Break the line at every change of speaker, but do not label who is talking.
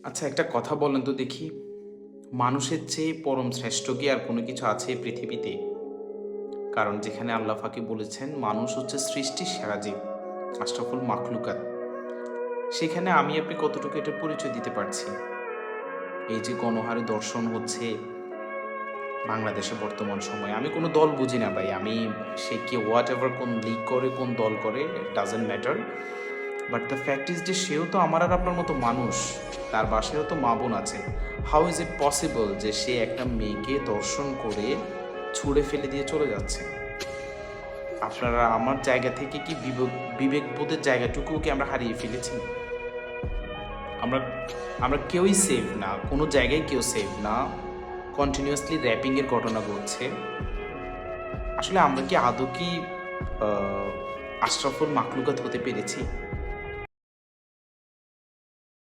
আচ্ছা, একটা কথা বলেন তো দেখি, মানুষের চেয়ে পরম শ্রেষ্ঠ কি আর কোনো কিছু আছে এই পৃথিবীতে? কারণ যেখানে আল্লাহ পাকই বলেছেন মানুষ হচ্ছে সৃষ্টির সেরা জীব, আশরাফুল মাখলুকাত। সেখানে আমি আপনি কতটুকু এটার পরিচয় দিতে পারছি? এই যে গণহারে দর্শন হচ্ছে বাংলাদেশে বর্তমান সময়ে, আমি কোনো দল বুঝি না ভাই। আমি সে কে হোয়াট এভার কোন লীগ করে, কোন দল করে, doesn't matter. But the fact is যে সেও তো আমার আর আপনার মতো মানুষ। তার বাসায়ও তো মা বোন আছে। হাউ ইজ ইট পসিবল যে সে একটা মেয়েকে দর্শন করে ছুঁড়ে ফেলে দিয়ে চলে যাচ্ছে? আপনারা আমার জায়গা থেকে কি বিবেকবোধের জায়গাটুকুও কি আমরা হারিয়ে ফেলেছি? আমরা আমরা কেউই সেফ না, কোনো জায়গায় কেউ সেফ না। কন্টিনিউয়াসলি র্যাপিংয়ের ঘটনা ঘটছে। আসলে আমরা কি আদৌ কি আশরাফুল মাখলুকাত হতে পেরেছি?